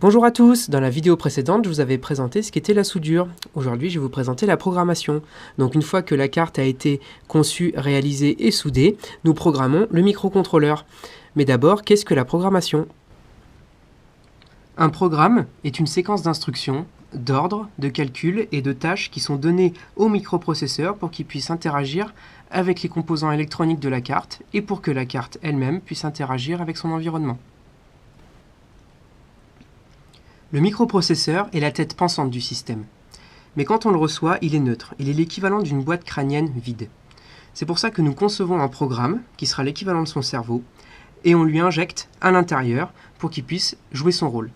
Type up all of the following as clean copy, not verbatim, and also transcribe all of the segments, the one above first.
Bonjour à tous, dans la vidéo précédente, je vous avais présenté ce qu'était la soudure. Aujourd'hui, je vais vous présenter la programmation. Donc une fois que la carte a été conçue, réalisée et soudée, nous programmons le microcontrôleur. Mais d'abord, qu'est-ce que la programmation? Un programme est une séquence d'instructions, d'ordres, de calculs et de tâches qui sont données au microprocesseur pour qu'il puisse interagir avec les composants électroniques de la carte et pour que la carte elle-même puisse interagir avec son environnement. Le microprocesseur est la tête pensante du système. Mais quand on le reçoit, il est neutre. Il est l'équivalent d'une boîte crânienne vide. C'est pour ça que nous concevons un programme, qui sera l'équivalent de son cerveau, et on lui injecte à l'intérieur pour qu'il puisse jouer son rôle.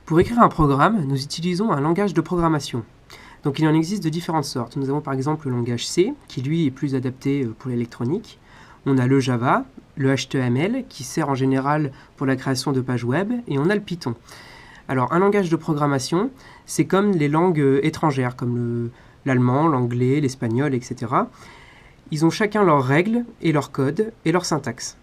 Pour écrire un programme, nous utilisons un langage de programmation. Donc il en existe de différentes sortes. Nous avons par exemple le langage C, qui lui est plus adapté pour l'électronique. On a le Java, le HTML, qui sert en général pour la création de pages web, et on a le Python. Alors, un langage de programmation, c'est comme les langues étrangères, comme l'allemand, l'anglais, l'espagnol, etc. Ils ont chacun leurs règles, et leur code, et leur syntaxe.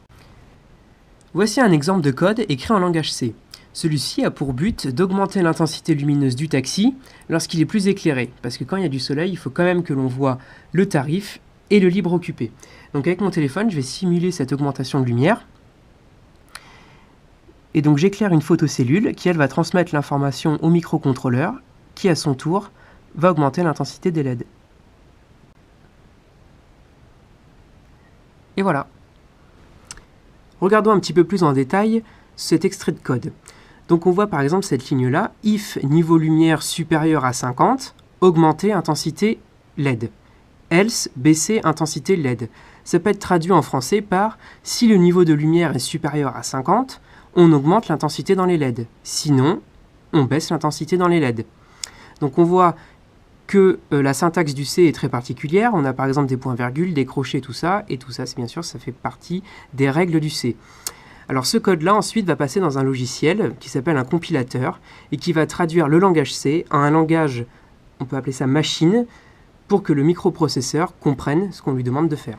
Voici un exemple de code écrit en langage C. Celui-ci a pour but d'augmenter l'intensité lumineuse du taxi lorsqu'il est plus éclairé, parce que quand il y a du soleil, il faut quand même que l'on voit le tarif et le libre occupé. Donc avec mon téléphone, je vais simuler cette augmentation de lumière. Et donc j'éclaire une photocellule qui, elle, va transmettre l'information au microcontrôleur, qui, à son tour, va augmenter l'intensité des LED. Et voilà. Regardons un petit peu plus en détail cet extrait de code. Donc on voit par exemple cette ligne-là, if niveau lumière supérieur à 50, augmenter intensité LED. Else, baisser intensité LED. Ça peut être traduit en français par si le niveau de lumière est supérieur à 50, on augmente l'intensité dans les LED. Sinon, on baisse l'intensité dans les LED. Donc on voit que la syntaxe du C est très particulière. On a par exemple des points-virgules, des crochets, tout ça. Et tout ça, c'est bien sûr, ça fait partie des règles du C. Alors ce code-là, ensuite, va passer dans un logiciel qui s'appelle un compilateur et qui va traduire le langage C en un langage, on peut appeler ça machine, pour que le microprocesseur comprenne ce qu'on lui demande de faire.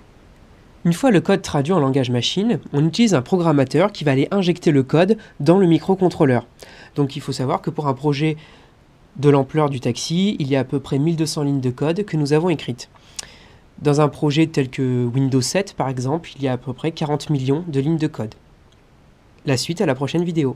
Une fois le code traduit en langage machine, on utilise un programmateur qui va aller injecter le code dans le microcontrôleur. Donc il faut savoir que pour un projet de l'ampleur du taxi, il y a à peu près 1200 lignes de code que nous avons écrites. Dans un projet tel que Windows 7 par exemple, il y a à peu près 40 millions de lignes de code. La suite à la prochaine vidéo.